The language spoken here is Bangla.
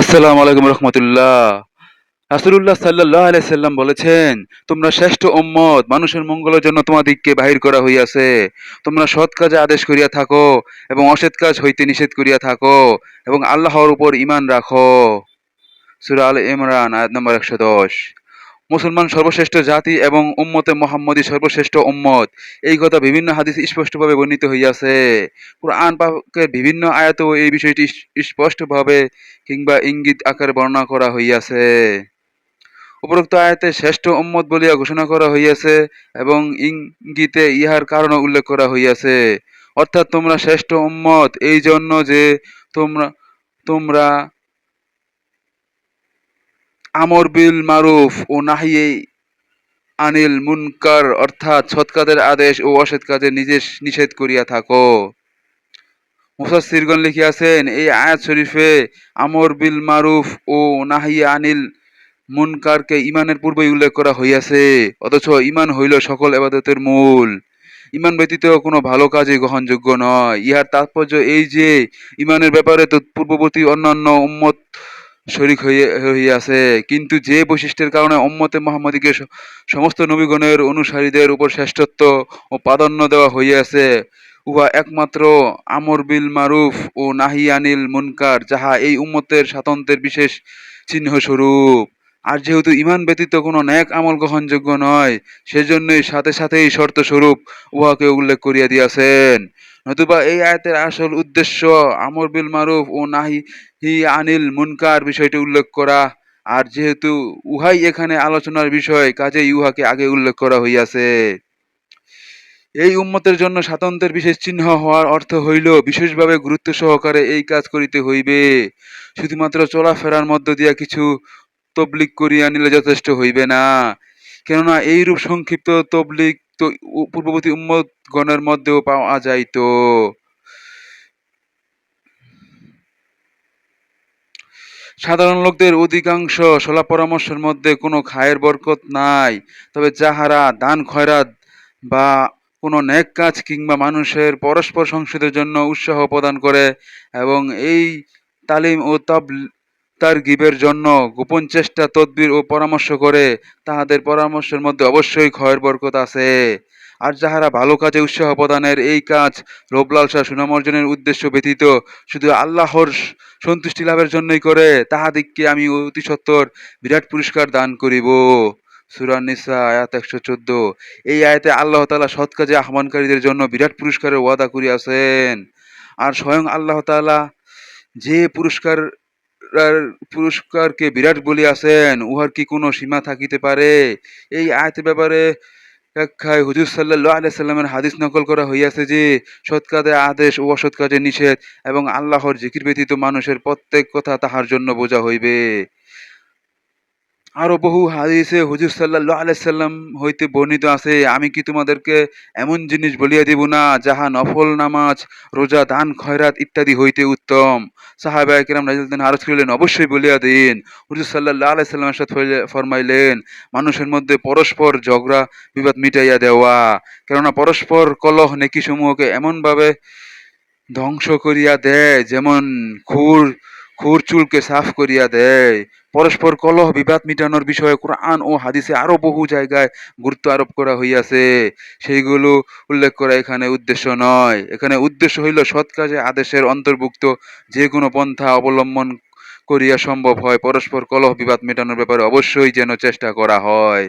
আসসালামু আলাইকুম রহমতুল্লাহ। রাসূলুল্লাহ সাল্লাল্লাহু আলাইহি সাল্লাম বলেছেন, তোমরা শ্রেষ্ঠ উম্মত, মানুষের মঙ্গলের জন্য তোমাদিগকে বাহির করা হইয়াছে। তোমরা সৎ কাজে আদেশ করিয়া থাকো এবং অসৎ কাজ হইতে নিষেধ করিয়া থাকো এবং আল্লাহর উপর ঈমান রাখো। সূরা আলে ইমরান আয়াত নম্বর 110। মুসলমান সর্বশ্রেষ্ঠ জাতি এবং উম্মতে মুহাম্মদী সর্বশ্রেষ্ঠ উম্মত, এই কথা বিভিন্ন হাদিসে স্পষ্টভাবে বর্ণিত হইয়াছে। কুরআন পাকের বিভিন্ন আয়াতেও এই বিষয়টি স্পষ্টভাবে কিংবা ইঙ্গিত আকারে বর্ণনা করা হইয়াছে। উপরোক্ত আয়াতে শ্রেষ্ঠ উম্মত বলিয়া ঘোষণা করা হইয়াছে এবং ইঙ্গিতে ইহার কারণও উল্লেখ করা হইয়াছে। অর্থাৎ তোমরা শ্রেষ্ঠ উম্মত এই জন্য যে তোমরা তোমরা আমর বিল মারুফ ও নাহি আনিল মুনকার অর্থাৎ সৎ কাজের আদেশ ও অসৎ কাজের নিষেধ করিয়া থাকো। মুফাসসিরগণ লিখিয়াছেন, এই আয়াত শরীফে আমর বিল মারুফ ও নাহি আনিল মুনকারকে ঈমানের পূর্বেই উল্লেখ করা হইয়াছে, অথচ ঈমান হইল সকল ইবাদতের মূল। ঈমান ব্যতীত কোনো ভালো কাজই গ্রহণযোগ্য নয়। ইহার তাৎপর্য এই যে ঈমানের ব্যাপারে তো পূর্ববর্তী অন্যান্য উম্মত শরিক হইয়াছে, কিন্তু যে বৈশিষ্ট্যের কারণে উম্মতে মুহাম্মাদীকে সমস্ত নবীগণের অনুসারীদের উপর শ্রেষ্ঠত্ব ও প্রাধান্য দেওয়া হইয়াছে, উহা একমাত্র আমর বিল মারুফ ও নাহি আনিল মুনকার, যাহা এই উম্মতের স্বাতন্ত্র্যের বিশেষ চিহ্ন স্বরূপ। আর যেহেতু ঈমান ব্যতীত কোনো ন্যাক আমল গ্রহণযোগ্য নয়, সেজন্যই সাথে সাথেই শর্ত স্বরূপ উহাকে উল্লেখ করিয়া দিয়াছেন। নতুবা এই আয়াতের আসল উদ্দেশ্য আমর বিল মারুফ ও নাহি আনিল মুনকার বিষয়টি উল্লেখ করা, আর যেহেতু উহাই এখানে আলোচনার বিষয়, কাজেই উহাকে আগে উল্লেখ করা হইয়াছে। এই উম্মতের জন্য স্বাতন্ত্র্যের বিশেষ চিহ্ন হওয়ার অর্থ হইল বিশেষভাবে গুরুত্ব সহকারে এই কাজ করিতে হইবে। শুধুমাত্র চলাফেরার মধ্য দিয়া কিছু তবলিগ করিয়া নিলে যথেষ্ট হইবে না, কেননা এইরূপ সংক্ষিপ্ত তবলিগ তো পূর্ববর্তী উম্মত গণের মধ্যেও পাওয়া যাইত। সাধারণ লোকদের অধিকাংশ সলা পরামর্শের মধ্যে কোনো খায়ের বরকত নাই, তবে যাহারা দান খয়রাত বা কোনো নেক কাজ কিংবা মানুষের পরস্পর সংসদের জন্য উৎসাহ প্রদান করে এবং এই তালিম ও তারগিবের জন্য গোপন চেষ্টা তদবির ও পরামর্শ করে, তাহাদের পরামর্শের মধ্যে অবশ্যই খয়ের বরকত আছে। আর যাহারা ভালো কাজে উৎসাহ প্রদানের এই কাজ লোভ লালসা সুনাম অর্জনের উদ্দেশ্য ব্যতীত শুধু আল্লাহর সন্তুষ্টি লাভের জন্যই করে, তাহাদিগকে আমি অতি সত্বর বিরাট পুরস্কার দান করিব। সূরা নিসা আয়াত 114। এই আয়াতে আল্লাহ তাআলা সৎ কাজে আহ্বানকারীদের জন্য বিরাট পুরস্কারের ওয়াদা করিয়াছেন। আর স্বয়ং আল্লাহ তাআলা যে পুরস্কারকে বিরাট বলিয়াছেন, উহার কি কোনো সীমা থাকিতে পারে? এই আয়াতের ব্যাপারে ব্যাখ্যায় হুজুর সাল্লাল্লাহু আলাইহি সাল্লামের হাদিস নকল করা হইয়াছে যে, সৎ কাজের আদেশ ও অসৎ কাজের নিষেধ এবং আল্লাহর জিকির ব্যতীত মানুষের প্রত্যেক কথা তাহার জন্য বোঝা হইবে। আরো বহু হাদিসে হুজুর সাল্লাল্লাহু আলাইহি সাল্লাম হইতে বর্ণিত আছে, আমি কি তোমাদেরকে এমন জিনিস বলিয়া দিব না, যাহা নফল নামাজ, রোজা, দান খয়রাত ইত্যাদি হইতে উত্তম? সাহাবায়ে কেরাম রাদিয়াল্লাহু আনহুম আরজ করিলেন, অবশ্যই বলিয়া দিন। হুজুর সাল্লাল্লাহু আলাইহি সাল্লাম ইরশাদ ফরমাইলেন, মানুষের মধ্যে পরস্পর ঝগড়া বিবাদ মিটাইয়া দেওয়া, কেননা পরস্পর কলহ নেকি সমূহকে এমন ভাবে ধ্বংস করিয়া দেয় যেমন খুর খুর চুলকে সাফ করিয়া দেয়। পরস্পর কলহ বিবাদ মিটানোর বিষয়ে কোরআন ও হাদিসে আরো বহু জায়গায় গুরুত্ব আরোপ করা হইয়াছে, সেইগুলো উল্লেখ করা এখানে উদ্দেশ্য নয়। এখানে উদ্দেশ্য হইল সৎ কাজে আদেশের অন্তর্ভুক্ত যে কোনো পন্থা অবলম্বন করিয়া সম্ভব হয় পরস্পর কলহ বিবাদ মেটানোর ব্যাপারে অবশ্যই যেন চেষ্টা করা হয়।